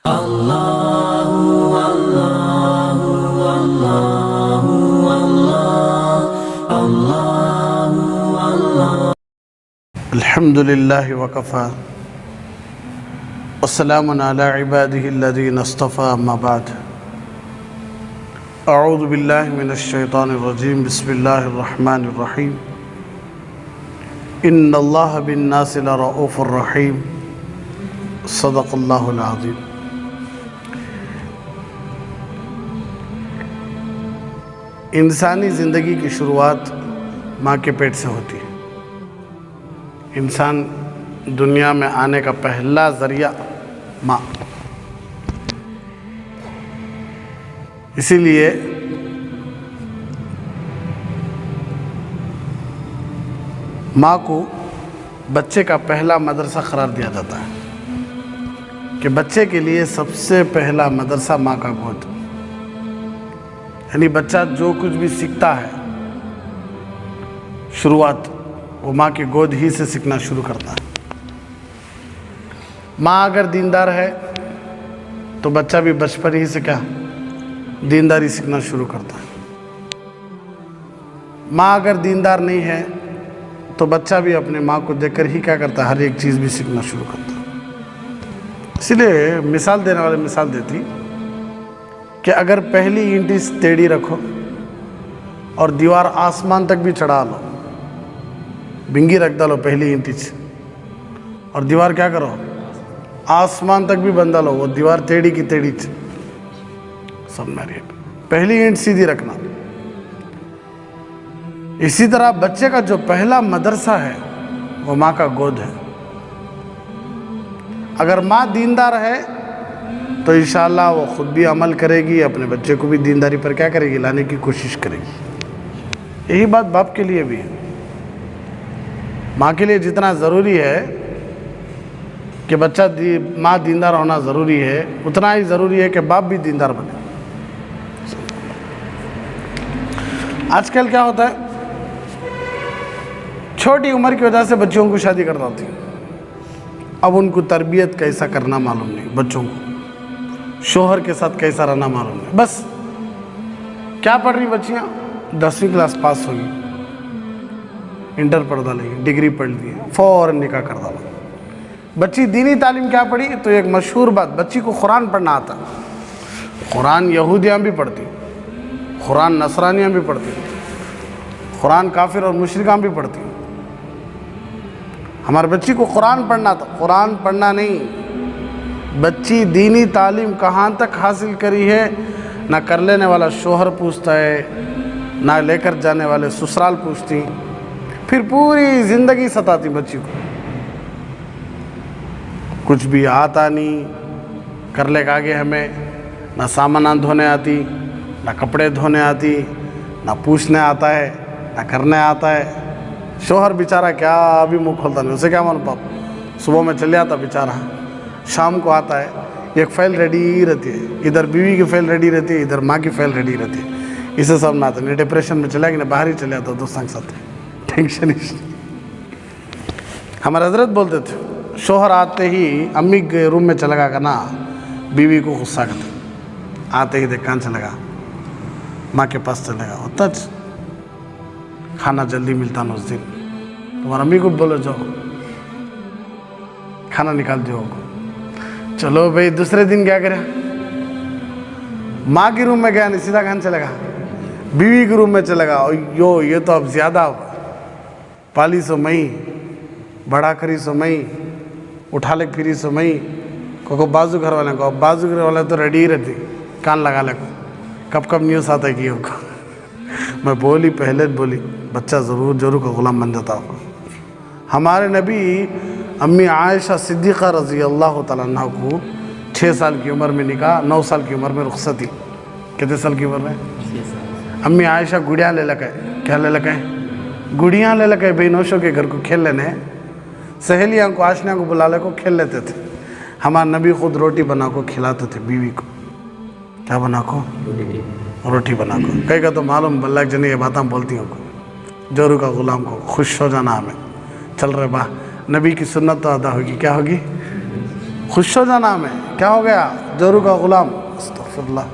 الحمد لله وكفى والسلام على عباده الذين اصطفى اما بعد اعوذ بالله من الشيطان الرجيم بسم الله الرحمن الرحيم ان الله بالناس لرؤوف رحيم صدق الله العظيم. انسانی زندگی کی شروعات ماں کے پیٹ سے ہوتی ہے. انسان دنیا میں آنے کا پہلا ذریعہ ماں. اسی لیے ماں کو بچے کا پہلا مدرسہ قرار دیا جاتا ہے کہ بچے کے لیے سب سے پہلا مدرسہ ماں کا گود. یعنی بچہ جو کچھ بھی سیکھتا ہے شروعات وہ ماں کی گود ہی سے سیکھنا شروع کرتا ہے. ماں اگر دیندار ہے تو بچہ بھی بچپن ہی سے کیا دینداری سیکھنا شروع کرتا ہے. ماں اگر دیندار نہیں ہے تو بچہ بھی اپنے ماں کو دیکھ کر ہی کیا کرتا ہے ہر ایک چیز بھی سیکھنا شروع کرتا ہے. اسی لیے مثال دینے والے مثال دیتی کہ اگر پہلی اینٹی ٹیڑھی رکھو اور دیوار آسمان تک بھی چڑھا لو, بنگی رکھ ڈالو پہلی اینٹی سے اور دیوار کیا کرو آسمان تک بھی بن ڈالو, وہ دیوار ٹیڑھی کی ٹیڑھی سمجھ رہی ہے. پہلی اینٹ سیدھی رکھنا. اسی طرح بچے کا جو پہلا مدرسہ ہے وہ ماں کا گود ہے. اگر ماں دیندار ہے تو انشاءاللہ وہ خود بھی عمل کرے گی, اپنے بچے کو بھی دینداری پر کیا کرے گی لانے کی کوشش کرے گی. یہی بات باپ کے لیے بھی ہے. ماں کے لیے جتنا ضروری ہے کہ بچہ ماں دیندار ہونا ضروری ہے, اتنا ہی ضروری ہے کہ باپ بھی دیندار بنے. آج کل کیا ہوتا ہے چھوٹی عمر کی وجہ سے بچوں کو شادی کر دیتی ہیں. اب ان کو تربیت کیسا کرنا معلوم نہیں, بچوں کو شوہر کے ساتھ کیسا رہنا معلوم نہیں. بس کیا پڑھ رہی بچیاں 10ویں کلاس پاس ہوگی, انٹر پڑھ ڈالیں گی, ڈگری پڑھ لی ہے, فوراً نکاح کر ڈالا. بچی دینی تعلیم کیا پڑھی تو ایک مشہور بات, بچی کو قرآن پڑھنا آتا. قرآن یہودیاں بھی پڑھتی, قرآن نصرانیاں بھی پڑھتی, قرآن کافر اور مشرکاں بھی پڑھتی. ہمارے بچی کو قرآن پڑھنا تھا, قرآن پڑھنا نہیں. بچی دینی تعلیم کہاں تک حاصل کری ہے نہ کر لینے والا شوہر پوچھتا ہے, نہ لے کر جانے والے سسرال پوچھتی, پھر پوری زندگی ستاتی بچی کو. کچھ بھی آتا نہیں, کر لے گا آگے ہمیں نہ سامان دھونے آتی, نہ کپڑے دھونے آتی, نہ پوچھنے آتا ہے, نہ کرنے آتا ہے. شوہر بیچارہ کیا ابھی منہ کھولتا نہیں, اسے کیا معلوم. پاپ صبح میں چلے آتا بیچارہ, شام کو آتا ہے, ایک فائل ریڈی رہتی ہے, ادھر بیوی کی فائل ریڈی رہتی ہے, ادھر ماں کی فائل ریڈی رہتی ہے. اسے سب نہ آتا, نہیں ڈپریشن میں چلے گا, نہیں باہر ہی چلے آتا دوستوں کے ساتھ, ٹینشن ہی. ہمارے حضرت بولتے تھے شوہر آتے ہی امی کے روم میں چلے گا کرنا, بیوی کو غصہ کرتے, آتے ہی دیکھ کہاں چلے گا, ماں کے پاس چلے گا, ہوتا کھانا جلدی ملتا نا اس دن. تمہارا امی کو بولو جاؤ کھانا نکال دو. چلو بھائی دوسرے دن کیا کرے, ماں کے روم میں گیا نہیں, سیدھا کہاں چلے گا بیوی کے روم میں چلے گا. یو یہ تو اب زیادہ پالی سو مئی, بڑا کری سو مئی, اٹھا لے پھری سو مئی, کو بازو گھر والے کو, بازو گھر والے تو ریڈی ہی رہتی, کان لگا لے کو کب کب نیوز آتا ہے کہ کو. میں بولی پہلے بولی بچہ ضرور کا غلام بن جاتا ہوگا. ہمارے نبی امی عائشہ صدیقہ رضی اللہ تعالیٰ عنہ کو 6 سال کی عمر میں نکاح, 9 سال کی عمر میں رخصتی. کتنے سال کی عمر میں؟ امی عائشہ گڑیاں لے لگے, کیا لے لگے, گڑیاں لے لگے بھائی نوشوں کے گھر کو کھیل لینے, سہیلیاں کو آشنیاں کو بلا لے کو کھیل لیتے تھے. ہمارے نبی خود روٹی بنا کو کھلاتے تھے بیوی کو. کیا بنا کو؟ روٹی بنا کو. کئی کا تو معلوم بلّہ جنہیں یہ باتیں بولتی ہوں کو, جورو کا غلام کو خوش ہو جانا ہمیں. چل رہے با نبی کی سنت تو ادا ہوگی, کیا ہوگی؟ خوش ہو جانا ہمیں. کیا ہو گیا؟ جورو کا غلام. استغفر اللہ.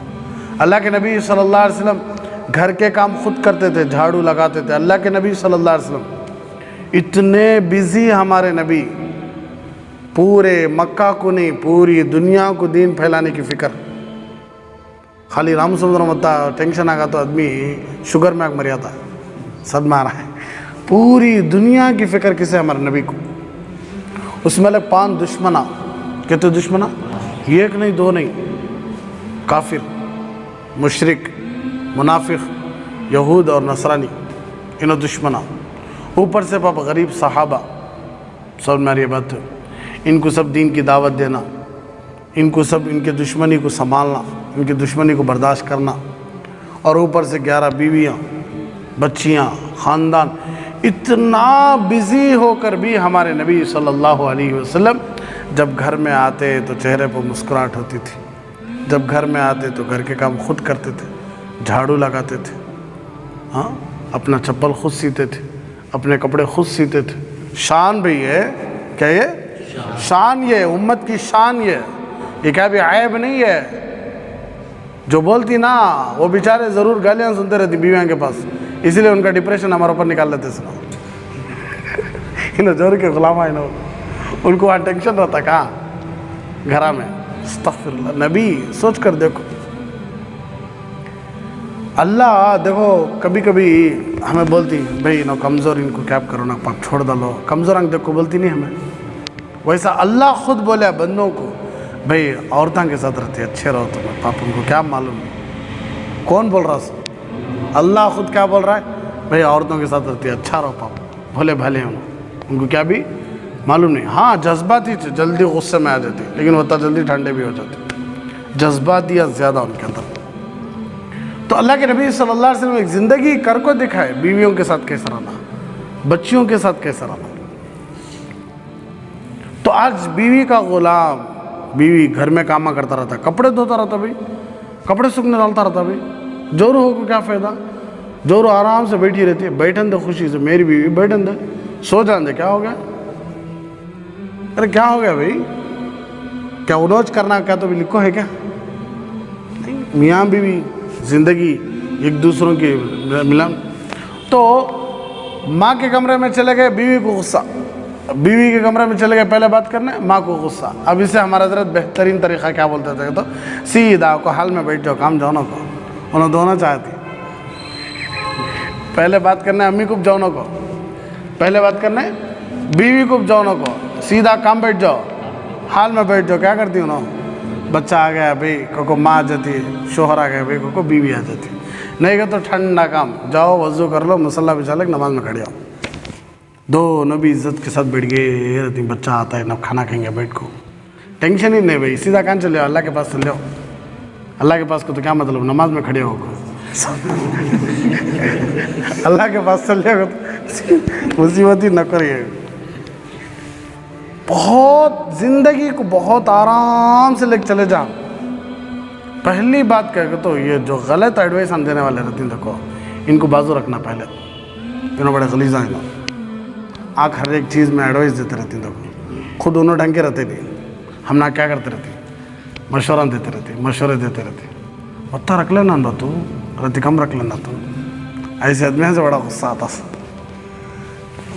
اللہ کے نبی صلی اللہ علیہ وسلم گھر کے کام خود کرتے تھے, جھاڑو لگاتے تھے. اللہ کے نبی صلی اللہ علیہ وسلم اتنے بزی ہمارے نبی, پورے مکہ کو نہیں پوری دنیا کو دین پھیلانے کی فکر. خالی رام سمندر متا ٹینشن آگا تو آدمی شوگر میں مر جاتا ہے, صدمہ آ رہا ہے. پوری دنیا کی فکر کسے؟ ہمارے نبی کو. اس میں لگ 5 دشمنا. کہتے دشمنا؟ ایک نہیں دو نہیں, کافر, مشرک, منافق, یہود اور نصرانی, انہوں دشمنا. اوپر سے پاپ غریب صحابہ, سب میری بات ہے, ان کو سب دین کی دعوت دینا, ان کو سب ان کے دشمنی کو سنبھالنا, ان کی دشمنی کو برداشت کرنا, اور اوپر سے 11 بیویاں, بچیاں, خاندان. اتنا بزی ہو کر بھی ہمارے نبی صلی اللہ علیہ وسلم جب گھر میں آتے تو چہرے پر مسکراہٹ ہوتی تھی. جب گھر میں آتے تو گھر کے کام خود کرتے تھے, جھاڑو لگاتے تھے, ہاں, اپنا چپل خود سیتے تھے, اپنے کپڑے خود سیتے تھے. شان بھی ہے کیا؟ یہ شان, یہ امت کی شان, یہ کیا بھی عیب نہیں ہے. جو بولتی نا وہ بیچارے ضرور گالیاں سنتے رہتی بیویاں کے پاس, اسی لیے ان کا ڈپریشن ہمارے اوپر نکال لیتے. سنا انہوں جور کے غلام آئے, ان کو وہاں ٹینشن رہتا کہاں؟ گھرا میں. استغفر اللہ. نبی سوچ کر دیکھو, اللہ دیکھو کبھی کبھی ہمیں بولتی بھئی نو کمزور ان کو کیا کرو نا پاپ چھوڑ ڈالو, کمزور انگ دیکھو بولتی نہیں ہمیں. ویسا اللہ خود بولے بندوں کو بھئی عورتوں کے ساتھ رہتے اچھے رہو تم, پاپ ان کو کیا معلوم. کون بول رہا سو؟ اللہ خود کیا بول رہا ہے؟ بھئی عورتوں کے ساتھ رہتے اچھا رہو پاپ, بھولے بھلے ہوں, ان کو کیا بھی معلوم نہیں. ہاں جذباتی جلدی غصے میں آ جاتی, لیکن ہوتا جلدی ٹھنڈے بھی ہو جاتے, جذباتیت زیادہ ان کے اندر. تو اللہ کے نبی صلی اللہ علیہ وسلم ایک زندگی کر کو دکھائے, بیویوں کے ساتھ کیسا رہنا, بچیوں کے ساتھ کیسا رہنا. تو آج بیوی کا غلام, بیوی گھر میں کاما کرتا رہتا, کپڑے دھوتا رہتا بھائی, کپڑے سکھنے ڈالتا رہتا بھائی. جورو ہو کو کیا فائدہ؟ جورو آرام سے بیٹھی رہتی ہے, بیٹھن دے خوشی سے, میری بیوی بیٹھن دے, سو جان دے. کیا ہو گیا؟ ارے کیا ہو گیا بھائی؟ کیا انوج کرنا کیا تو بھی لکھو ہے کیا؟ نہیں, میاں بیوی زندگی ایک دوسروں کی ملن. تو ماں کے کمرے میں چلے گئے, بیوی کو غصہ, بیوی کے کمرے میں چلے گئے پہلے بات کرنے, ماں کو غصہ. اب اسے ہمارا حضرت بہترین طریقہ کیا بولتے تھے تو سیدھا کو حال میں بیٹھ جاؤ, کام جاؤ نا کو, انہوں دھونا چاہتی. پہلے بات کرنے امی کو جاؤ نا کو, پہلے بات کرنے بیوی کو جاؤ نا کو, سیدھا کام بیٹھ جاؤ, حال میں بیٹھ جاؤ. کیا کرتی ہوں نا, بچہ آ گیا بھئی کو ماں آ جاتی ہے, شوہر آ گیا بھئی کو بیوی آ جاتی ہے. نہیں کہ تو ٹھنڈا کام, جاؤ وضو کر لو, مصلی بچھا لے, نماز میں کھڑے آؤ. دونوں بھی عزت کے ساتھ بیٹھ گئے رہتی. بچہ آتا ہے نا, کھانا کھائیں گے بیٹھ کو, ٹینشن ہی نہیں بھائی. سیدھا کہاں چلے ہو؟ اللہ کے پاس چلے ہو. اللہ کے پاس کو تو کیا مطلب, نماز میں کھڑے ہو کو. اللہ کے پاس چلے ہو تو مصیبت ہی نہ کریے. بہت زندگی کو بہت آرام سے لے کے چلے جا. پہلی بات کہہ کہ تو یہ جو غلط ایڈوائس ہم دینے والے رہتے ہیں, دیکھو ان کو بازو رکھنا پہلے. انہوں بڑے غلیظہ ہیں نا, آنکھ ہر ایک چیز میں ایڈوائس دیتے رہتی ہیں. دیکھو خود انہوں ڈھنگ کے رہتے نہیں, ہم نہ کیا کرتے رہتے, مشورہ دیتے رہتے, مشورے دیتے رہتے. اتنا رکھ لینا نا تو, رتی کم رکھ لینا تو. ایسے آدمی سے بڑا غصہ آتا سا,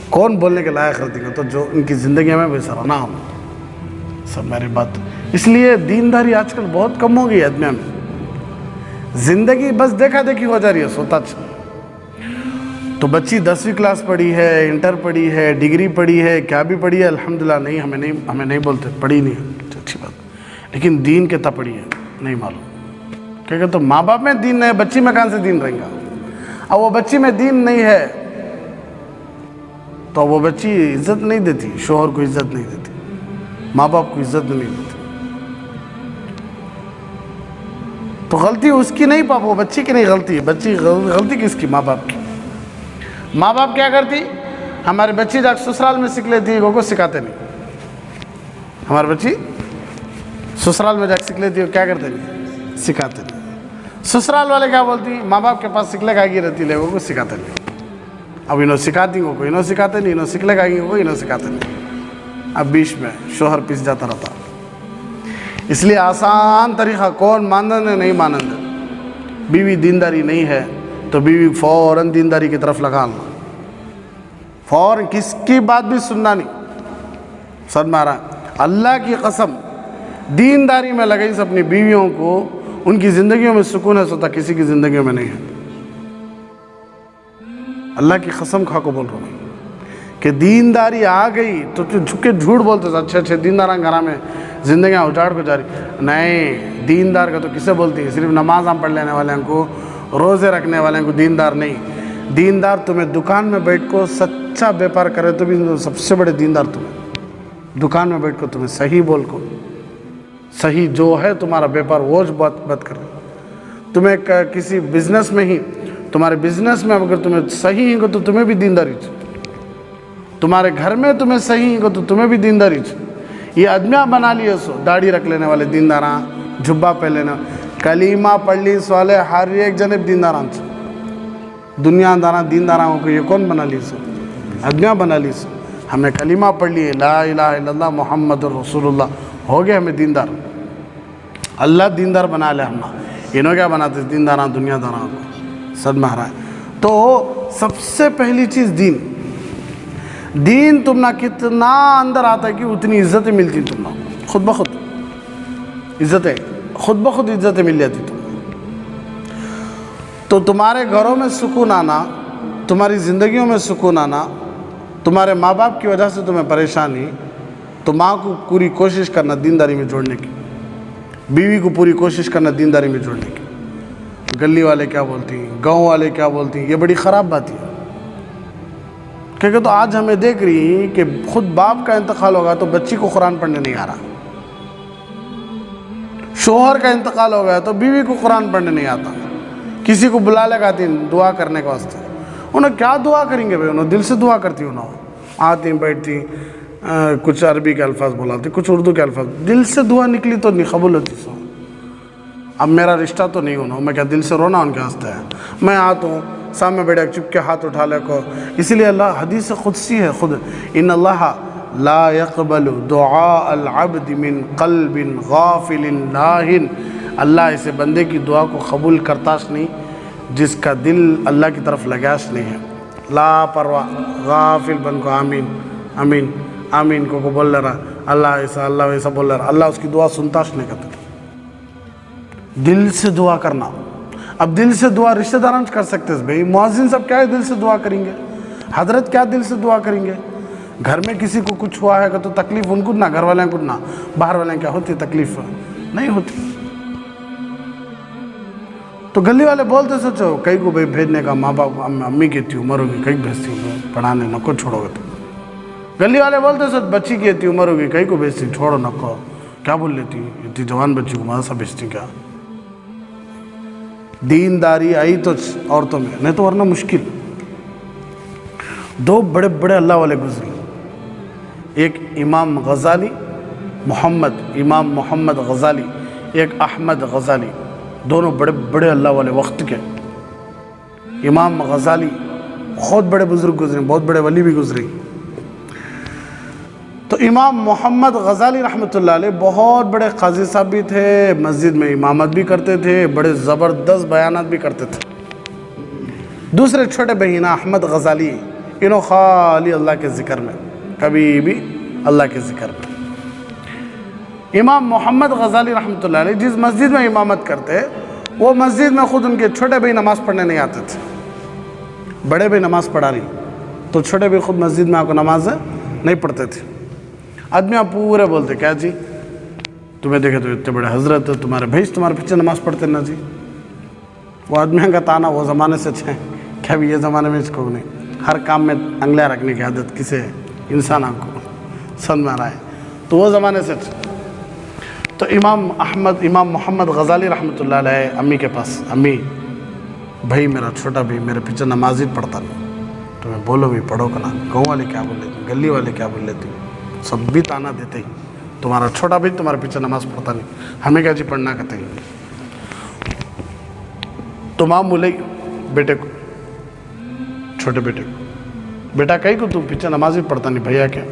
کون بولنے کے لائق رہتی ہے, تو جو ان کی زندگی میں بے سرانا ہم سب میری بات. اس لیے دینداری آج کل بہت کم ہو گئی آدمی میں. زندگی بس دیکھا دیکھی ہو جا رہی ہے, سوتا تو بچی 10ویں کلاس پڑھی ہے, انٹر پڑھی ہے, ڈگری پڑھی ہے, کیا بھی پڑھی ہے, الحمدللہ. نہیں ہمیں نہیں بولتے پڑھی نہیں ہے, اچھی بات, لیکن دین کے تا پڑھی ہے نہیں معلوم. کیونکہ تو ماں باپ میں دین نہیں ہے, بچی میں کہاں سے دین رہیں گا. اب وہ بچی میں دین نہیں ہے تو وہ بچی عزت نہیں دیتی, شوہر کو عزت نہیں دیتی, ماں باپ کو عزت نہیں دیتی. تو غلطی اس کی نہیں پاپ, وہ بچی کی نہیں غلطی ہے. بچی غلطی کس کی؟ ماں باپ کی. ماں باپ کیا کرتی, ہماری بچی جا سسرال میں سیکھ لیتی, کو سکھاتے نہیں. ہماری بچی سسرال میں جا کے سیکھ لیتی, کیا کرتے نہیں, سکھاتے نہیں. سسرال والے کیا بولتی, ماں باپ کے پاس سکھلے کا گی رہتی, لوگوں کو سکھاتے نہیں. اب انہوں سکھاتی ہوں کو انہوں سکھاتے نہیں, انہوں سکھلے کا گی کو انہوں سکھاتے نہیں. اب بیچ میں شوہر پیس جاتا رہتا. اس لیے آسان طریقہ کون مانند ہے نہیں مانند ہے. بیوی دینداری نہیں ہے تو بیوی فوراً دینداری کی طرف لگانا, فوراً کس کی بات بھی سننا نہیں. سن مارا اللہ کی قسم دینداری میں لگئی سے اپنی بیویوں کو, ان کی زندگیوں میں سکون ہے سوتا کسی کی زندگیوں میں نہیں ہے. اللہ کی قسم کھا کو بول رہا ہوں کہ دینداری آ گئی تو جھک کے جھوٹ بولتے تھے اچھے اچھے دینداران گھرا میں زندگیاں اجاڑ کو جا رہی. نہیں, دیندار کا تو کسے بولتی ہیں؟ صرف نماز ہم پڑھ لینے والے کو, روزے رکھنے والے کو دیندار نہیں. دیندار تمہیں دکان میں بیٹھ کو سچا بیپار کرے تو بھی سب سے بڑے دیندار تمہیں دکان میں بیٹھ کو تمہیں صحیح بول کو, صحیح جو ہے تمہارا بیپار وہ بات کرے. تمہیں کسی بزنس میں ہی, تمہارے بزنس میں اگر تمہیں صحیح ہو تو تمہیں بھی دینداری چاہیے. تمہارے گھر میں تمہیں صحیح ہو تو تمہیں بھی دینداری چاہیے. یہ آدمیاں بنا لیے سو داڑھی رکھ لینے والے دینداراں, جھبا پہ لینا, کلیمہ پڑھ لی والے ہر ایک جنب دینداراں سے. دنیا داراں دینداراں کو یہ کون بنا لی سو؟ آدمیاں بنا لی سو. ہم نے کلیمہ پڑھ لی لا الہ الا اللہ محمد رسول اللہ, ہو گئے ہمیں دیندار. اللہ دیندار بنا لے ہم, انہوں کیا بناتے دینداراں دنیا داراں کو صدمہ رہا ہے. تو سب سے پہلی چیز دین تم نہ کتنا اندر آتا ہے کہ اتنی عزتیں ملتی تم نہ, خود بخود عزتیں, خود بخود عزتیں مل جاتی تم. تو تمہارے گھروں میں سکون آنا, تمہاری زندگیوں میں سکون آنا, تمہارے ماں باپ کی وجہ سے تمہیں پریشانی, تو ماں کو پوری کوشش کرنا دینداری میں جوڑنے کی, بیوی کو پوری کوشش کرنا دینداری میں جوڑنے کی. گلی والے کیا بولتی ہیں, گاؤں والے کیا بولتی ہیں, یہ بڑی خراب بات ہے. کیونکہ تو آج ہمیں دیکھ رہی ہیں کہ خود باپ کا انتقال ہوگا تو بچی کو قرآن پڑھنے نہیں آ رہا, شوہر کا انتقال ہو گیا تو بیوی کو قرآن پڑھنے نہیں آتا. کسی کو بلا لگاتی دعا کرنے کے واسطے, انہیں کیا دعا کریں گے بھائی, انہوں دل سے دعا کرتی, انہوں آتی بیٹھتی, کچھ عربی کے الفاظ بولاتی, کچھ اردو کے الفاظ, دل سے دعا نکلی تو نہیں قبول ہوتی. سو اب میرا رشتہ تو نہیں ہونا, میں کیا دل سے رونا ان کے واسطے ہے؟ میں آتا ہوں سامنے بیٹھے چپ کے ہاتھ اٹھا لے کو. اسی لیے اللہ حدیث قدسی ہے خود, ان اللہ لا يقبل دعاء العبد من قلب غافل لاہن, اللہ ایسے بندے کی دعا کو قبول کرتاش نہیں جس کا دل اللہ کی طرف لگاش نہیں ہے. لا پرواہ غافل بن کو آمین آمین آمین کو بول لے رہا, اللہ ایسا بول لے رہا, اللہ اس کی دعا سنتاش نہیں کرتا. دل سے دعا کرنا. اب دل سے دعا رشتہ داران کر سکتے ہیں بھائی, مؤذن صاحب کیا دل سے دعا کریں گے, حضرت کیا دل سے دعا کریں گے؟ گھر میں کسی کو کچھ ہوا ہے تو تکلیف ان کو نہ, گھر والوں کو نہ, باہر والوں کیا ہوتی تکلیف نہیں ہوتی. تو گلی والے بولتے سوچو کئی کو بھائی بھیجنے کا, ماں باپ امی کہتی عمر ہوگی کئی بھیجتی ہوں پڑھانے نہ کو چھوڑو گے تو. گلی والے بولتے سوچ بچی کی اتنی عمر ہوگی کئی کو بھیجتی چھوڑو نہ کو, کیا بول لیتی اتنی جوان بچی کو مدرسہ بھیجتی کیا. دینداری آئی تو عورتوں میں, نہیں تو ورنہ مشکل. دو بڑے بڑے اللہ والے گزرے, ایک امام غزالی امام محمد غزالی, ایک احمد غزالی, دونوں بڑے بڑے اللہ والے وقت کے. امام غزالی بہت بڑے بزرگ گزرے, بہت بڑے ولی بھی گزرے. تو امام محمد غزالی رحمۃ اللہ علیہ بہت بڑے قاضی صاحب بھی تھے, مسجد میں امامت بھی کرتے تھے, بڑے زبردست بیانات بھی کرتے تھے. دوسرے چھوٹے بہینہ احمد غزالی, انہوں خالی اللہ کے ذکر میں, کبھی بھی اللہ کے ذکر میں. امام محمد غزالی رحمۃ اللہ علیہ جس مسجد میں امامت کرتے, وہ مسجد میں خود ان کے چھوٹے بھائی نماز پڑھنے نہیں آتے تھے. بڑے بھائی نماز پڑھا رہی تو چھوٹے بھائی خود مسجد میں آ کو نماز نہیں پڑھتے تھے. آدمیاں پورے بولتے کیا جی تمہیں دیکھے تو اتنے بڑے حضرت, تمہارے بھائی تمہارے پیچھے نماز پڑھتے نا جی. وہ آدمیاں کا تانا وہ زمانے سے اچھے, کیا بھی یہ زمانے میں اس کو نہیں, ہر کام میں انگلیاں رکھنے کی عادت کسے انسان کو سن میں آ رہا ہے, تو وہ زمانے سے اچھے. تو امام محمد غزالی رحمۃ اللہ علیہ امی کے پاس, امی بھائی میرا چھوٹا بھائی میرے پیچھے نماز ہی پڑھتا نہیں, تو میں بولو بھی پڑھو کنا, گاؤں والے کیا بول لیتے, گلی والے کیا بول لیتے, سب بھی تانا دیتے ہی, تمہارا چھوٹا بھائی تمہارے پیچھے نماز پڑھتا نہیں, ہمیں کیا جی پڑھنا کہتے ہیں. تو ماں بولے بیٹے کو, چھوٹے بیٹے کو, بیٹا کہیں کو تم پیچھے نماز ہی پڑھتا نہیں, بھیا کیا,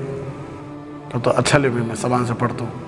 تو اچھا لے بھی میں زبان سے پڑھتا ہوں.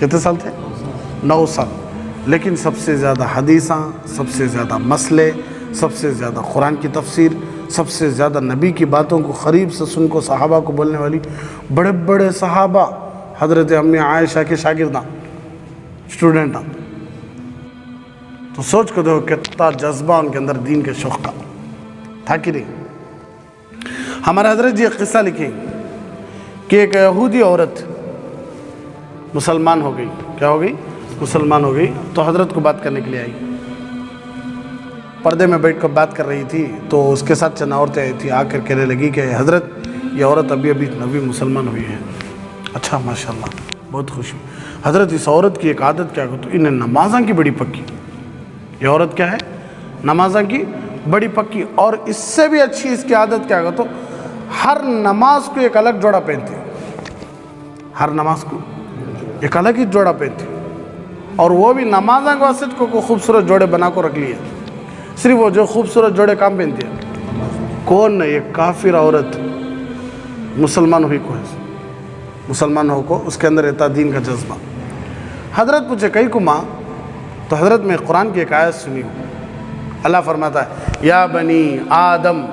کتنے سال تھے؟ 9 سال. لیکن سب سے زیادہ حدیثاں، سب سے زیادہ مسئلے، سب سے زیادہ قرآن کی تفسیر، سب سے زیادہ نبی کی باتوں کو قریب سے سن کو صحابہ کو بولنے والی بڑے بڑے صحابہ حضرت امی عائشہ کے شاگرداں، اسٹوڈنٹاں. تو سوچ کو دیکھو کتنا جذبہ ان کے اندر دین کے شوق کا تھا کہ نہیں. ہمارے حضرت جی ایک قصہ لکھیں کہ ایک یہودی عورت مسلمان ہو گئی. کیا ہو گئی؟ مسلمان ہو گئی. تو حضرت کو بات کرنے کے لیے آئی. پردے میں بیٹھ کر بات کر رہی تھی تو اس کے ساتھ چند عورتیں آئی تھی. آ کر کہنے لگی کہ حضرت یہ عورت ابھی نبی مسلمان ہوئی ہے. اچھا ماشاءاللہ، بہت خوشی. حضرت اس عورت کی ایک عادت کیا تو انہیں نمازاں کی بڑی پکی. یہ عورت کیا ہے؟ نمازاں کی بڑی پکی. اور اس سے بھی اچھی اس کی عادت کیا تو ہر نماز کو ایک الگ جوڑا پہنتی. ہر نماز کو ایک الگ ہی جوڑا پہنتی. اور وہ بھی نمازاں کے واسطے کو خوبصورت جوڑے بنا کو رکھ لیے. صرف وہ جو خوبصورت جوڑے کام پہنتی ہے. کون نہیں؟ ایک کافر عورت مسلمان ہوئی کو ہے، مسلمان ہو کو اس کے اندر رہتا دین کا جذبہ. حضرت پوچھے کئی کو ماں؟ تو حضرت میں قرآن کی ایک آیت سنی ہوں. اللہ فرماتا ہے یا بنی آدم،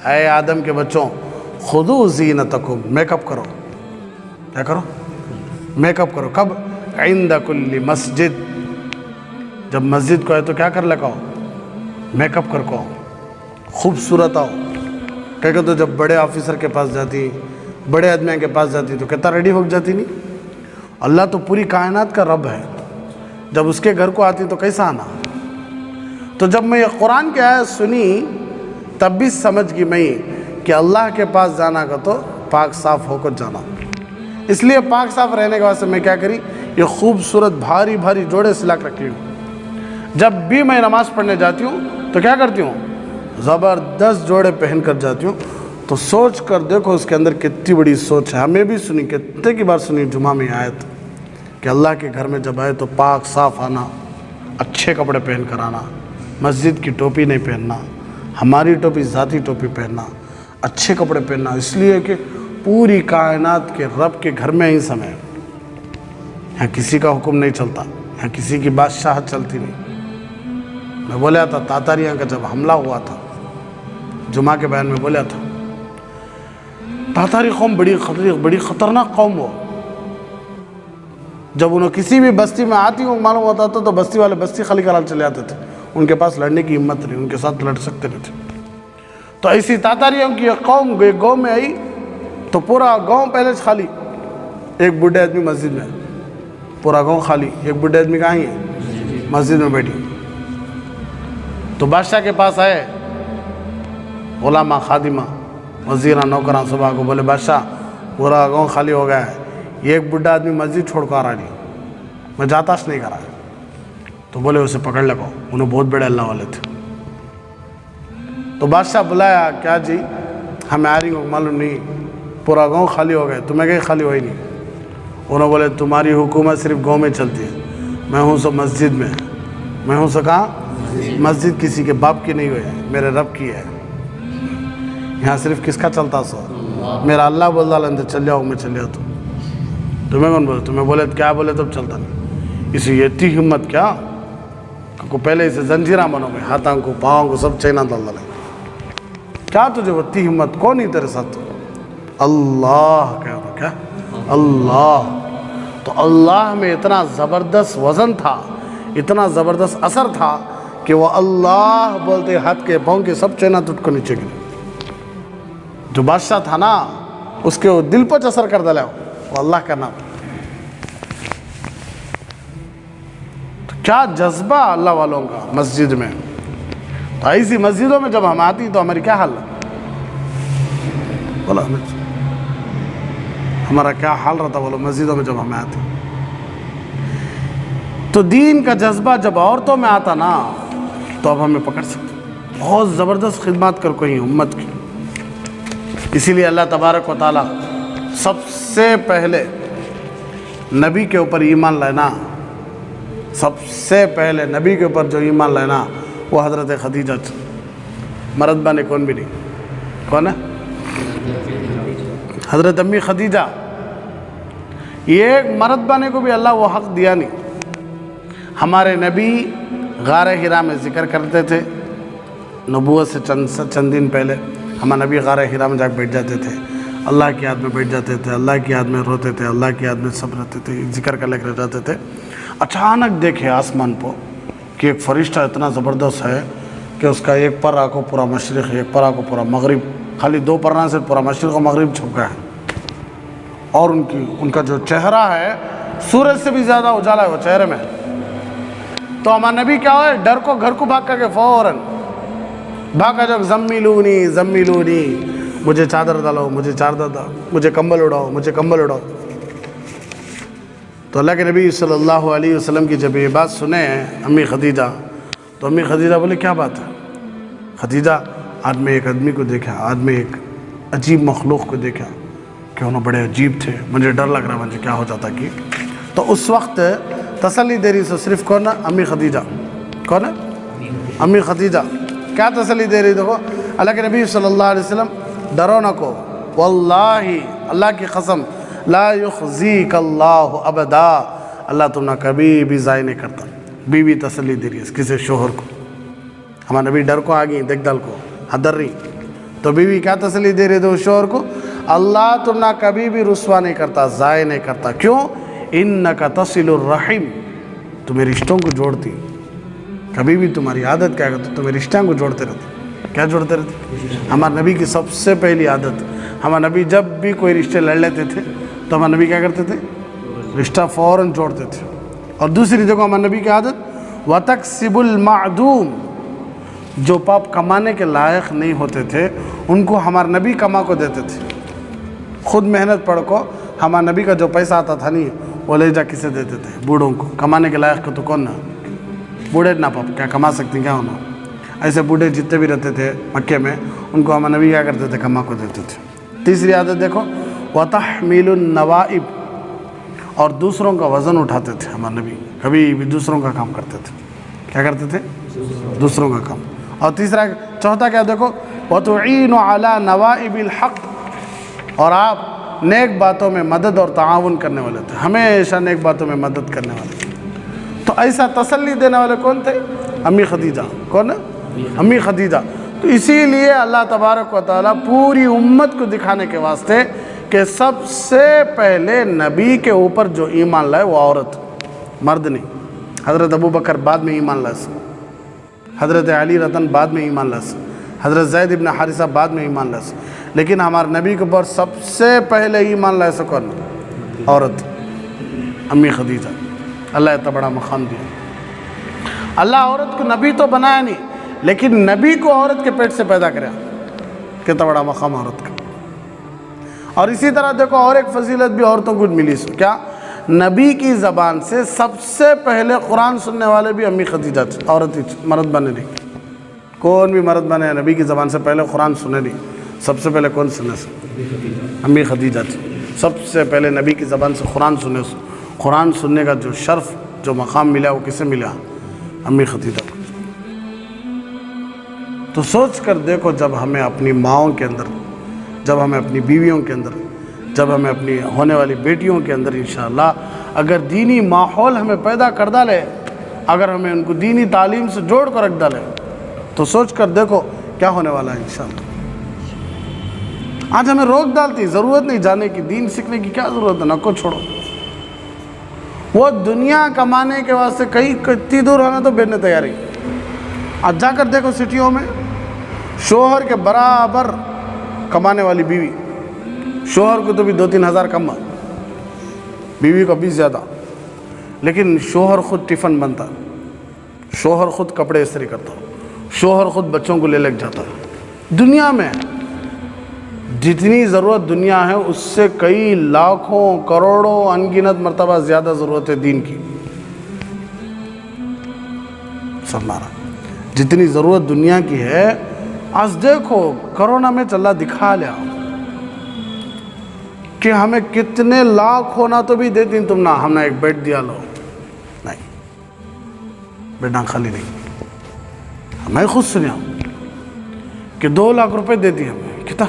اے آدم کے بچوں، خذوا زینتکم، میک اپ کرو. کیا کرو؟ میک اپ کرو. کب؟ عند کل مسجد، جب مسجد کو آئے تو کیا کر لگاؤ؟ میک اپ کر کو آؤ، خوبصورت آؤ. کہ تو جب بڑے آفیسر کے پاس جاتی، بڑے آدمی کے پاس جاتی تو کہتا ریڈی ہو جاتی نہیں. اللہ تو پوری کائنات کا رب ہے، جب اس کے گھر کو آتی تو کیسا آنا. تو جب میں یہ قرآن کی آیت سنی تب بھی سمجھ گئی میں کہ اللہ کے پاس جانا کا تو پاک صاف ہو کر جانا. اس لیے پاک صاف رہنے کے واسطے میں کیا کری، یہ خوبصورت بھاری بھاری جوڑے سلا کر رکھی ہوں. جب بھی میں نماز پڑھنے جاتی ہوں تو کیا کرتی ہوں، زبردست جوڑے پہن کر جاتی ہوں. تو سوچ کر دیکھو اس کے اندر کتنی بڑی سوچ ہے. ہمیں بھی سنی، کتنے کی بار سنی جمعہ میں آیت کہ اللہ کے گھر میں جب آئے تو پاک صاف آنا، اچھے کپڑے پہن کر آنا، مسجد کی ٹوپی نہیں پہننا، ہماری ٹوپی ذاتی ٹوپی پہننا، اچھے کپڑے پہننا. اس لیے کہ پوری کائنات کے رب کے گھر میں ہی سمے، یہاں کسی کا حکم نہیں چلتا، یہاں کسی کی بادشاہت چلتی نہیں. میں بولیا تھا تاتاریاں کا جب حملہ ہوا تھا، جمعہ کے بیان میں بولیا تھا، تاتاری قوم بڑی خطرناک قوم ہو. جب انہوں کسی بھی بستی میں آتی ہوں معلوم ہوتا تھا تو بستی والے بستی خالی کرال چلے آتے تھے. ان کے پاس لڑنے کی ہمت نہیں، ان کے ساتھ لڑ سکتے نہیں تھے. تو ایسی تاتاریوں کی ایک قوم گاؤں میں آئی تو پورا گاؤں پہلے سے خالی. ایک بوڑھے آدمی مسجد میں، پورا گاؤں خالی. ایک بوڑھے آدمی کہاں ہے؟ مسجد میں بیٹھی. تو بادشاہ کے پاس آئے غلامہ، خادمہ، وزیرہ، نوکراں صبح کو. بولے بادشاہ پورا گاؤں خالی ہو گیا ہے، یہ ایک بڈھا آدمی مسجد چھوڑ کر آ رہا نہیں، میں جاتاش نہیں کرا. تو بولے اسے پکڑ لگاؤ. انہوں بہت بڑے اللہ والے تھے. تو بادشاہ بلایا، کیا جی ہمیں آ رہی ہوں معلوم نہیں، پورا گاؤں خالی ہو گئے، تمہیں کہیں خالی ہوئی نہیں. انہوں بولے تمہاری حکومت صرف گاؤں میں چلتی ہے، میں ہوں سو مسجد میں. میں ہوں سو کہاں؟ مسجد کسی کے باپ کی نہیں ہوئی ہے، میرے رب کی ہے. یہاں صرف کس کا چلتا سو؟ میرا اللہ بول رہا اندر چل جاؤ، میں چل جاؤ. تمہیں کون بولے؟ تمہیں بولے کیا بولے تب چلتا نہیں. اسی یہ اتنی ہمت کیا کو پہلے اسے زنجیرہ بنو گے، ہاتھوں کو پاؤں کو سب چینا ڈال ڈالے. کیا تجھے اتنی ہمت؟ کون نہیں تیرے ساتھ؟ اللہ کہہ رہا. کیا اللہ؟ تو اللہ میں اتنا زبردست وزن تھا، اتنا زبردست اثر تھا کہ وہ اللہ بولتے ہاتھ کے پاؤں کے سب چینا ٹوٹ کو نیچے گرے. جو بادشاہ تھا نا اس کے وہ دل پر اثر کر ڈالا وہ اللہ کا نام. تو کیا جذبہ اللہ والوں کا مسجد میں. تو ایسی مسجدوں میں جب ہم آتی تو ہماری کیا حال ہے؟ بولا ہمارا کیا حال رہتا بولو مسجدوں میں جب ہمیں آتی. تو دین کا جذبہ جب عورتوں میں آتا نا تو اب ہمیں پکڑ سکتے. بہت زبردست خدمات کر کوئی امت کی. اسی لیے اللہ تبارک و تعالیٰ سب سے پہلے نبی کے اوپر ایمان لینا، سب سے پہلے نبی کے اوپر جو ایمان لینا وہ حضرت خدیجہ. مرد نے کون بھی نہیں. کون ہے؟ حضرت امی خدیجہ. یہ ایک مرد بننے کو بھی اللہ وہ حق دیا نہیں. ہمارے نبی غار حرا میں ذکر کرتے تھے. نبوت سے چند دن پہلے ہمارے نبی غار حرا میں جا کے بیٹھ جاتے تھے, اللہ کی یاد میں بیٹھ جاتے تھے, اللہ کی یاد میں روتے تھے, اللہ کی یاد میں سب رہتے تھے, ذکر کر لے کر جاتے تھے. اچانک دیکھے آسمان کو کہ ایک فرشتہ اتنا زبردست ہے کہ اس کا ایک پر آنکھوں پورا مشرق, ایک پر آنکھوں پورا مغرب, خالی 2 پرنا سے پورا مشرق و مغرب چھپ گیا ہے. اور ان کا جو چہرہ ہے سورج سے بھی زیادہ اجالا ہے وہ چہرے میں. تو ہمارا نبی کیا ہوئے, ڈر کو گھر کو بھاگ کر کے فوراً بھاگا جب زمیلونی زمیلونی, مجھے چادر ڈالو, مجھے چادر ڈالو, مجھے کمبل اڑاؤ, مجھے کمبل اڑاؤ. تو اللہ کے نبی صلی اللہ علیہ وسلم کی جب یہ بات سنے امی خدیجہ, تو امی خدیجہ بولے کیا بات ہے؟ خدیجہ آج میں ایک آدمی کو دیکھا, آج میں ایک عجیب مخلوق کو دیکھا کہ انہوں بڑے عجیب تھے, مجھے ڈر لگ رہا مجھے کیا ہو جاتا کہ. تو اس وقت تسلی دے رہی, صرف کون ہے؟ امی خدیجہ. کون ہے؟ امی خدیجہ. کیا تسلی دے رہی؟ دیکھو اللہ کے نبی صلی اللہ علیہ وسلم, ڈرو نہ کو, واللہ اللہ کی قسم, لا یخزیک اللہ ابدا, اللہ تم نہ کبھی بھی ضائع نہیں کرتا. بیوی تسلی دے رہی ہے کسی شوہر کو. ہمارا نبی ڈر کو آ گئی, دیکھ دل کو حدر رہی. تو بیوی کیا تسلی دے رہی تھے اس شوہر کو, اللہ تم نہ کبھی بھی رسوا نہیں کرتا, ضائع نہیں کرتا. کیوں؟ انک تصل الرحم, تمہیں رشتوں کو جوڑتی. کبھی بھی تمہاری عادت کیا کرتی, تمہیں رشتوں کو جوڑتے رہتے. کیا جوڑتے رہتے؟ ہمارے نبی کی سب سے پہلی عادت, ہمارے نبی جب بھی کوئی رشتے لڑ لیتے تھے تو ہمارے نبی کیا کرتے تھے؟ رشتہ فوراً جوڑتے تھے. اور دوسری دیکھو ہمارے نبی کی عادت, وَتَكْسِبُ الْمَعْدُومِ, جو پاپ کمانے کے لائق نہیں ہوتے تھے ان کو ہمارے نبی کما کو دیتے تھے. خود محنت پڑھ کو ہمارے نبی کا جو پیسہ آتا تھا نہیں وہ لے جا کسے دیتے تھے؟ بوڑھوں کو. کمانے کے لائق کو تو کون نہ, بوڑھے نہ پاپ کیا کما سکتے ہیں کیا ہونا. ایسے بوڑھے جتنے بھی رہتے تھے مکے میں ان کو ہمارے نبی کیا کرتے تھے؟ کما کو دیتے تھے. تیسری عادت دیکھو, وَتَحْمِلُ النَّوَائِبِ, اور دوسروں کا وزن اٹھاتے تھے ہمارے نبی. کبھی بھی دوسروں کا کام کرتے تھے. کیا کرتے تھے؟ دوسروں کا کام. اور تیسرا چوتھا کیا دیکھو, وَتُعِينُ عَلَى نَوَائِبِ الْحَقِّ, اور آپ نیک باتوں میں مدد اور تعاون کرنے والے تھے, ہمیشہ نیک باتوں میں مدد کرنے والے تھے. تو ایسا تسلی دینے والے کون تھے؟ امی خدیجہ. کون ہے؟ امی خدیجہ. تو اسی لیے اللہ تبارک و تعالیٰ پوری امت کو دکھانے کے واسطے کہ سب سے پہلے نبی کے اوپر جو ایمان لائے وہ عورت, مرد نہیں. حضرت ابو بکر بعد میں ایمان لائے, حضرت علی رضی بعد میں ایمان لائے, حضرت زید ابن حارثہ بعد میں ایمان لائے, لیکن ہمارے نبی کے اوپر سب سے پہلے ایمان لائے کون؟ عورت, امی خدیجہ. اللہ اتنا بڑا مقام دیا. اللہ عورت کو نبی تو بنایا نہیں, لیکن نبی کو عورت کے پیٹ سے پیدا کریا. کتنا بڑا مقام عورت کا. اور اسی طرح دیکھو اور ایک فضیلت بھی عورتوں کو ملی, کیا؟ نبی کی زبان سے سب سے پہلے قرآن سننے والے بھی امی خدیجہ تھے, عورت ہی, مرد بنے نہیں. کون بھی مرد بنے نبی کی زبان سے پہلے قرآن سنے نہیں. سب سے پہلے کون سنے سے؟ امی خدیجہ تھی. سب سے پہلے نبی کی زبان سے قرآن سنے. قرآن سننے کا جو شرف جو مقام ملا وہ کسے ملا؟ امی خدیجہ کو. تو سوچ کر دیکھو, جب ہمیں اپنی ماؤں کے اندر, جب ہمیں اپنی بیویوں کے اندر, جب ہمیں اپنی ہونے والی بیٹیوں کے اندر انشاءاللہ اگر دینی ماحول ہمیں پیدا کر ڈالے, اگر ہمیں ان کو دینی تعلیم سے جوڑ کر رکھ ڈالے, تو سوچ کر دیکھو کیا ہونے والا ہے انشاءاللہ. آج ہمیں روک ڈالتی, ضرورت نہیں جانے کی, دین سیکھنے کی کیا ضرورت ہے, نہ کو چھوڑو. وہ دنیا کمانے کے واسطے کہیں کتنی دور ہونا تو بیٹھنے تیاری. آج جا کر دیکھو سٹیوں میں شوہر کے برابر کمانے والی بیوی, شوہر کو تو بھی 2-3 ہزار کم, بیوی کو بھی زیادہ, لیکن شوہر خود ٹفن بنتا, شوہر خود کپڑے استری کرتا, شوہر خود بچوں کو لے لے جاتا. دنیا میں جتنی ضرورت دنیا ہے اس سے کئی لاکھوں کروڑوں انگنت مرتبہ زیادہ ضرورت ہے دین کی. سب مارا جتنی ضرورت دنیا کی ہے. آج دیکھو کرونا میں چلا دکھا لیا کہ ہمیں کتنے لاکھ ہونا تو بھی دیتی تم نہ, ہم نے ایک بیڈ دیا لو, نہیں بیڈ نہ خالی نہیں. میں خود سنیا کہ 2 لاکھ روپے دیتی ہمیں, کتنا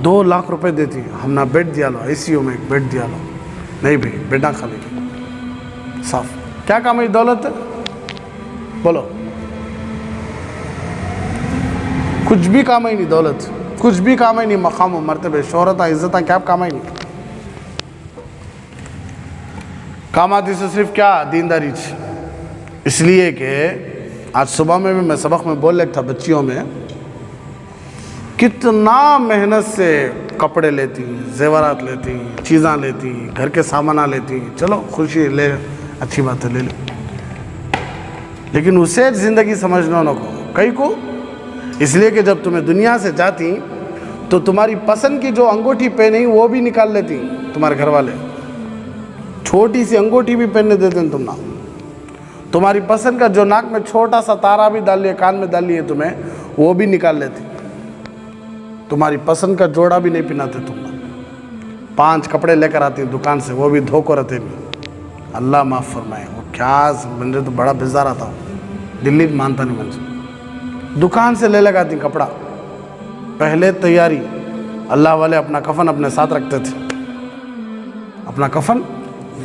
2 لاکھ روپے دیتی, ہم نہ بیڈ دیا لو, آئی سی یو میں ایک بیڈ دیا لو. نہیں بھائی بیٹا خالی صاف. کیا کام ہے دولت؟ بولو. کچھ بھی کام ہی نہیں دولت, کچھ بھی کام ہی نہیں. مقام و مرتبے, شہرت, عزت, کیا کام ہی نہیں. کام آتی سے صرف کیا؟ دینداری. اس لیے کہ آج صبح میں بھی میں سبق میں بول رہا تھا بچیوں میں, کتنا محنت سے کپڑے لیتی, زیورات لیتی, چیزاں لیتی, گھر کے سامانہ لیتی. چلو خوشی لے, اچھی بات ہے لے لے, لیکن اسے زندگی سمجھنا نہ کو کئی کو. اس لیے کہ جب تمہیں دنیا سے جاتی تو تمہاری پسند کی جو انگوٹھی پہنی وہ بھی نکال لیتی تمہارے گھر والے. چھوٹی سی انگوٹھی بھی پہننے دیتے ہیں تم نا. تمہاری پسند کا جو ناک میں چھوٹا سا تارا بھی ڈال لیے, کان میں ڈال لیے تمہیں, وہ بھی نکال لیتی. تمہاری پسند کا جوڑا بھی نہیں پہناتے تم نا. 5 کپڑے لے کر آتی دکان سے, وہ بھی دھو کر رہتے نہیں. اللہ معاف فرمائے. وہ کیا مجھے تو بڑا بیزار آتا ہوں, دلی مانتا نہیں مجھے. دکان سے لے لگاتی کپڑا. پہلے تیاری, اللہ والے اپنا کفن اپنے ساتھ رکھتے تھے. اپنا کفن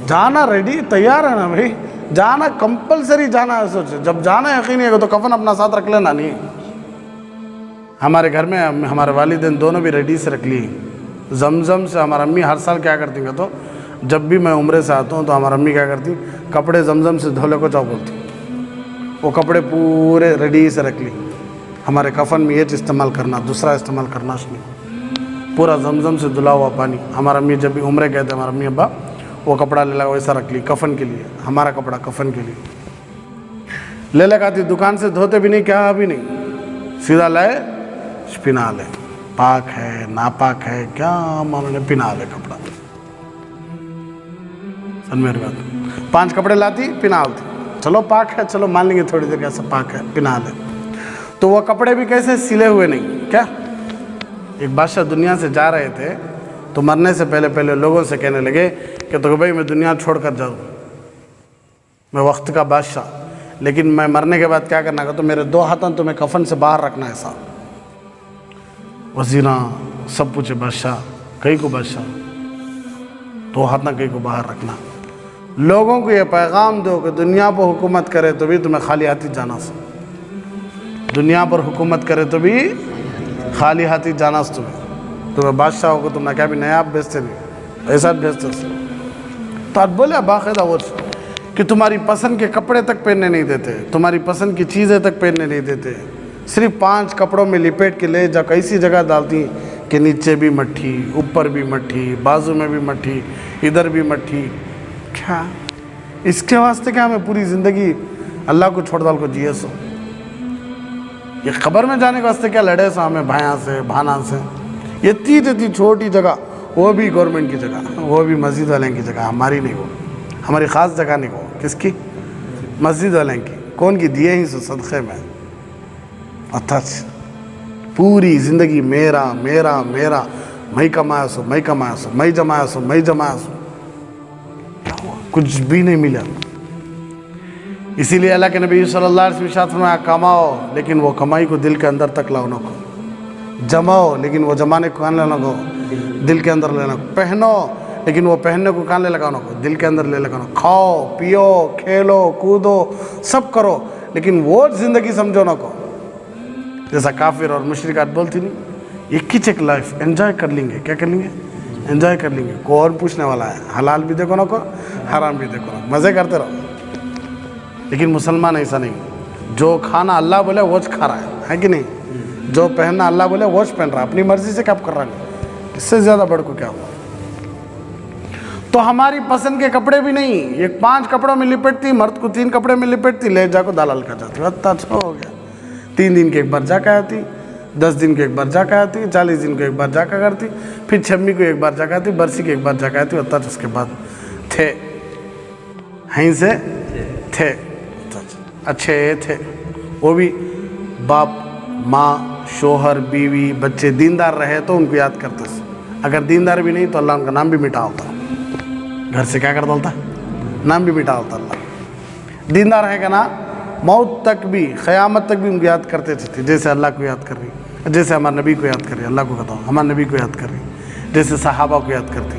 جانا ریڈی تیار ہے نا بھائی, جانا کمپلسری جانا ہے. سوچے جب جانا یقینی ہے تو کفن اپنا ساتھ رکھ لینا. نہیں, ہمارے گھر میں ہمارے والدین دونوں بھی ریڈی سے رکھ لی. زمزم سے ہمارا امی ہر سال کیا کرتی ہیں, تو جب بھی میں عمرے سے آتا ہوں تو ہمارا امی کیا کرتی, کپڑے زمزم سے دھولے کو جاؤ بولتی. وہ کپڑے پورے ریڈی سے رکھ لی. ہمارے کفن میں یہ استعمال کرنا, دوسرا استعمال کرنا اس میں. پورا زمزم سے دھلا ہوا پانی. ہمارا امی جب بھی عمرے گئے تھے, ہمارا امی ابا وہ کپڑا لے لگا ویسا رکھ لی کفن کے لیے. ہمارا کپڑا کفن کے لیے لے لگاتی. دکان سے دھوتے بھی نہیں, کیا بھی نہیں, سیدھا لائے پہنا لے. پاک ہے ناپاک ہے کیا مانو نے, پہنا لے کپڑا. سن میری بات, 5 کپڑے لاتی پہناتی. چلو پاک ہے, چلو مان لیں گے تھوڑی دیر کیسا پاک ہے, پہنا لے. تو وہ کپڑے بھی کیسے سلے ہوئے نہیں. کیا ایک بادشاہ دنیا سے جا رہے تھے تو مرنے سے پہلے لوگوں سے کہنے لگے کہ تو بھائی میں دنیا چھوڑ کر جاؤں, میں وقت کا بادشاہ, لیکن میں مرنے کے بعد کیا کرنا کا, تو میرے 2 ہاتھوں تمہیں کفن سے باہر رکھنا ہے. صاحب وزیراں سب پوچھے بادشاہ کئی کو, بادشاہ 2 ہاتھوں کئی کو باہر رکھنا. لوگوں کو یہ پیغام دو کہ دنیا پر حکومت کرے تو بھی تمہیں خالی ہاتھی جانا سو. دنیا پر حکومت کرے تو بھی خالی ہاتھی جانا سو. تمہیں بادشاہوں کو تم نے کیا بھی نیا بھیجتے نہیں, ایسا بھیجتے سو. تو آج بولے باقاعدہ وہ کہ تمہاری پسند کے کپڑے تک پہننے نہیں دیتے, تمہاری پسند کی چیزیں تک پہننے نہیں دیتے. صرف 5 کپڑوں میں لپیٹ کے لے جا, ایسی جگہ ڈالتی کہ نیچے بھی مٹھی, اوپر بھی مٹھی, بازو میں بھی مٹھی, ادھر بھی مٹھی. کیا اس کے واسطے کیا ہمیں پوری زندگی اللہ کو چھوڑ ڈال کو جیے سو. یہ خبر میں جانے کے واسطے کیا لڑے سو ہمیں بھائیاں سے بھانا سے. یہ تھی چھوٹی جگہ, وہ بھی گورنمنٹ کی جگہ, وہ بھی مسجد والے کی جگہ, ہماری نہیں. وہ ہماری خاص جگہ نہیں. وہ کس کی؟ مسجد والے کی. کون کی؟ دیے ہی سو صدقے میں. اچھا پوری زندگی میرا میرا میرا, میں کمایا سو میں کمایا سو, میں جمایا سو میں جمایا سو. کچھ بھی نہیں ملا. اسی لیے اللہ کے نبی صلی اللہ علیہ وسلم ارشاد فرمایا, کماؤ لیکن وہ کمائی کو دل کے اندر تک لاؤ نہ کو. جماؤ لیکن وہ جمانے کو کہاں لینا کو, دل کے اندر لینا. پہنو لیکن وہ پہننے کو کہاں لے لگانا کو, دل کے اندر لے لگانا. کھاؤ پیو کھیلو کودو سب کرو, لیکن وہ زندگی سمجھو نہ کو. جیسا کافر اور مشرکات بولتی نہیں, ایک ہی چیک لائف انجوائے کر لیں گے. کیا کر لیں گے؟ انجوائے کر لیں گے. کون پوچھنے والا ہے, حلال بھی دیکھو نہ کو, حرام بھی دیکھو نہ, مزے کرتے رہو. لیکن مسلمان ایسا نہیں. جو کھانا اللہ بولے وہ کھا رہا ہے کہ نہیں, جو پہننا اللہ بولے وہ پہن رہا ہے, اپنی مرضی سے کیا کر رہا ہے. اس سے زیادہ بڑھ کو کیا ہوا. تو ہماری پسند کے کپڑے بھی نہیں, یہ 5 کپڑوں میں لپٹتی, مرد کو 3 کپڑے میں لپٹتی, لے جا کو دلال کا جاتی. اچھا ہو گیا. 3 دن کے ایک بار جا کے آتی, 10 دن کے ایک بار جا کے آتی, 40 دن کو ایک بار جا کے کرتی, پھر 26 کو ایک بار جا کے آتی, برسی کے ایک بار جا کے آتی. اس کے بعد تھے ہیں سے تھے اچھے تھے, وہ بھی باپ ماں شوہر بیوی بچے دیندار رہے تو ان کو یاد کرتے. اگر دیندار بھی نہیں تو اللہ ان کا نام بھی مٹا ہوتا, گھر سے کیا کرتا ہوتا, نام بھی مٹا ہوتا. اللہ دیندار ہے کہ نا, موت تک بھی قیامت تک بھی ان کو یاد کرتے تھے. جیسے اللہ کو یاد کر رہی, جیسے ہمارے نبی کو یاد کر رہی, اللہ کو بتاؤ ہمارے نبی کو یاد کر رہی, جیسے صحابہ کو یاد کرتی,